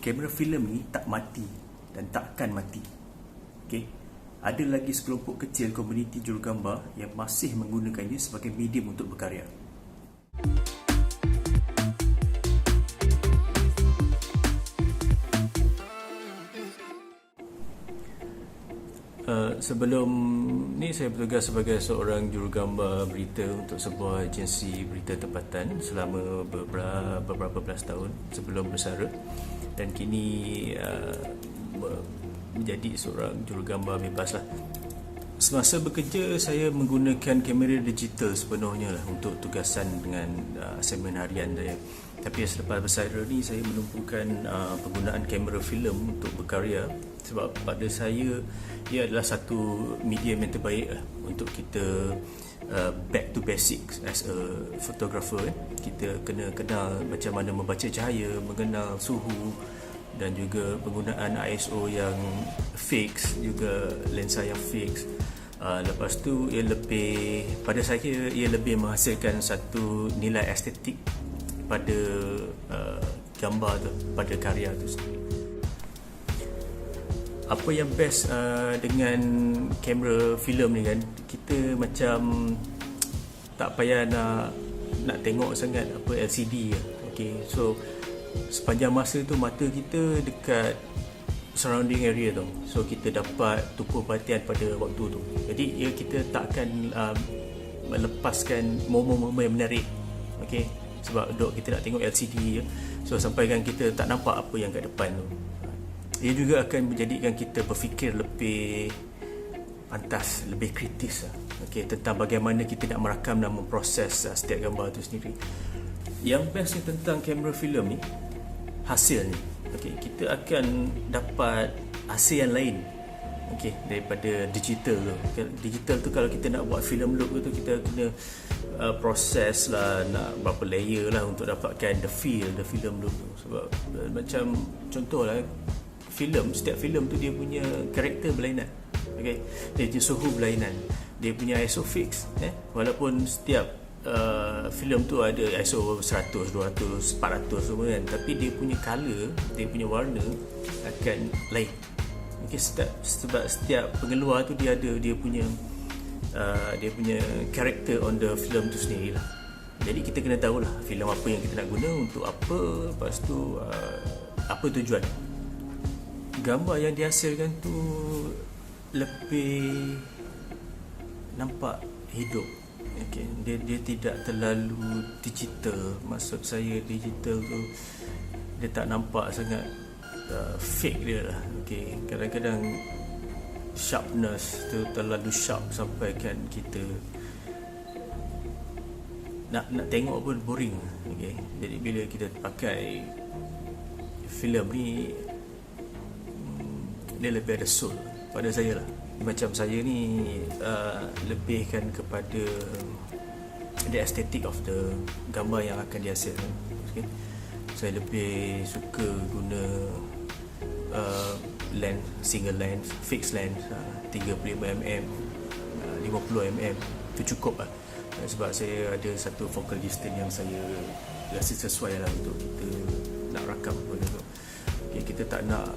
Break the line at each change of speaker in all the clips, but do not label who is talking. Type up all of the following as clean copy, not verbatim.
kamera filem ni tak mati dan takkan mati. Okey. Ada lagi sekelompok kecil komuniti jurugambar yang masih menggunakannya sebagai medium untuk berkarya. Sebelum ni saya bertugas sebagai seorang jurugambar berita untuk sebuah agensi berita tempatan selama beberapa belas tahun sebelum bersara, dan kini menjadi seorang jurugambar bebas lah. Semasa bekerja saya menggunakan kamera digital sepenuhnya lah untuk tugasan dengan assignment harian saya. Tapi selepas bersara ni saya menumpukan penggunaan kamera filem untuk berkarya, sebab pada saya ia adalah satu medium yang terbaik lah untuk kita back to basics as a photographer. Kita kena kenal macam mana membaca cahaya, mengenal suhu, dan juga penggunaan ISO yang fix, juga lensa yang fix. Lepas tu ia lebih, pada saya ia lebih menghasilkan satu nilai estetik pada gambar tu, pada karya tu sendiri. Apa yang best dengan kamera filem ni kan, kita macam tak payah nak tengok sangat apa LCD lah. Okay, so sepanjang masa tu mata kita dekat surrounding area tu, so kita dapat tumpu perhatian pada waktu tu. Jadi kita takkan melepaskan momen-momen yang menarik. Okay, sebab kita nak tengok LCD je, so sampaikan kita tak nampak apa yang kat depan tu. Ia juga akan menjadikan kita berfikir lebih pantas, lebih kritis lah. Okay, tentang bagaimana kita nak merakam dan memproses setiap gambar tu sendiri. Yang bestnya tentang kamera filem ni, hasilnya. Okay, kita akan dapat hasil yang lain, okay, daripada digital tu. Digital tu kalau kita nak buat filem look tu, kita kena proses lah, nak berapa layer lah untuk dapatkan the filem look tu. Sebab macam contoh lah, setiap filem tu dia punya karakter berlainan. Okay, dia punya suhu berlainan, dia punya ISO fix. Walaupun setiap filem tu ada ISO 100, 200, 400 semua kan, tapi dia punya color, dia punya warna akan lain. Okay, sebab setiap pengeluar tu dia ada dia punya karakter on the film tu sendiri lah. Jadi kita kena tahulah filem apa yang kita nak guna, untuk apa, lepas tu apa tujuan. Gambar yang dihasilkan tu lebih nampak hidup. Okay, dia tidak terlalu digital. Maksud saya digital tu dia tak nampak sangat fake dia lah. Okay, kadang-kadang sharpness tu terlalu sharp sampai kan kita nak tengok pun boring. Okay, jadi bila kita pakai filem ni, dia lebih ada soul pada saya lah. Macam saya ni lebihkan kepada the aesthetic of the gambar yang akan dihasilkan. Okay, saya lebih suka guna lens, single lens, fixed lens, 35mm, 50mm itu cukup lah. Sebab saya ada satu focal distance yang saya rasa sesuai lah untuk kita nak rakam benda tu. Okay, kita tak nak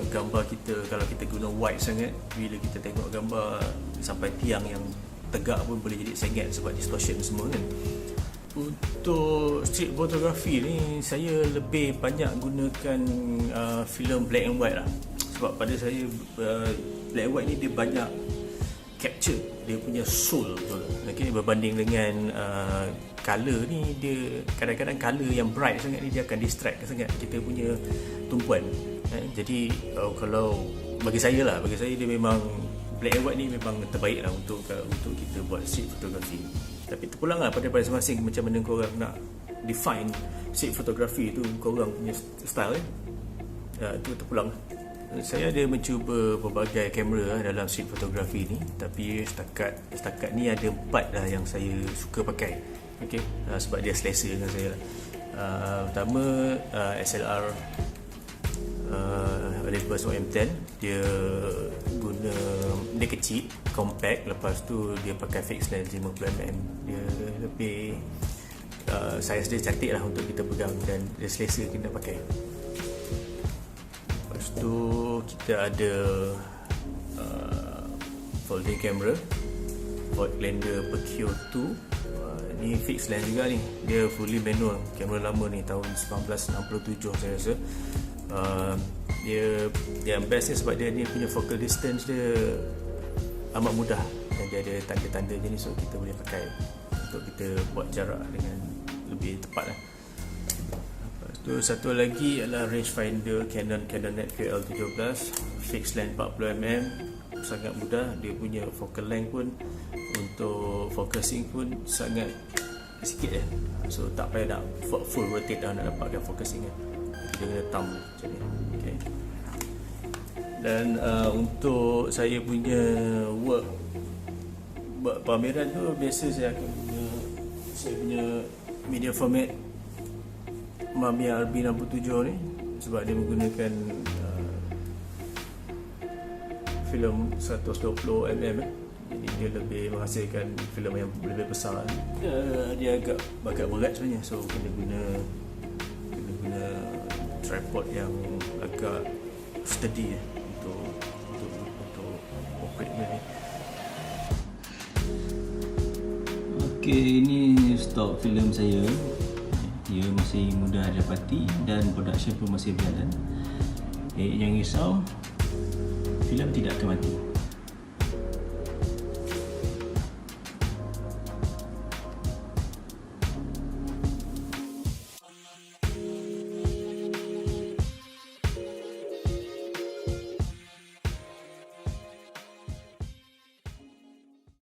gambar kita, kalau kita guna wide sangat, bila kita tengok gambar sampai tiang yang tegak pun boleh jadi sengit sebab distortion semua kan. Untuk street photography ni, saya lebih banyak gunakan filem black and white lah. Sebab pada saya black and white ni dia banyak capture, dia punya soul betul. Okay, berbanding dengan color ni, dia kadang-kadang color yang bright sangat ni dia akan distract sangat kita punya tumpuan. Jadi kalau bagi saya dia memang black and white ni memang terbaik lah untuk kita buat street photography. Tapi terpulang lah pada masing-masing macam mana korang nak define street photography tu, korang punya style itu terpulang. Saya ada mencuba pelbagai kamera dalam street photography ni, tapi setakat ni ada 4 lah yang saya suka pakai. Okay, sebab dia selesa dengan saya lah. Pertama SLR Olympus OM10, dia kecil, compact. Lepas tu dia pakai fixed lens 50mm. Dia lebih saiz dia cantik lah untuk kita pegang dan dia selesa kita pakai. tu kita ada folding camera Voigtlander Percure 2. Ni fixed lens juga ni, dia fully manual, kamera lama ni tahun 1967 saya rasa. Dia yang best ni sebab dia ni punya focal distance dia amat mudah dan dia ada tanda-tanda jenis, so kita boleh pakai untuk kita buat jarak dengan lebih tepat lah. Lepas tu satu lagi adalah rangefinder Canon FKL17 fixed lens 40mm, sangat mudah. Dia punya focal length pun untuk focusing pun sangat sikit so tak payah nak full rotate dah nak dapatkan focusing kita kena thumb macam ni. Okay. Dan untuk saya punya work buat pameran tu, biasa saya punya media format Mamiya RB67 ni, sebab dia menggunakan filem 120mm, jadi dia lebih menghasilkan filem yang lebih besar. Dia agak berat sebenarnya, so kena guna tripod yang agak steady untuk operate benda ni.
Okey, ini stok filem saya. Dia masih mudah didapati dan production pun masih berjalan. Jangan risau, filem tidak akan mati.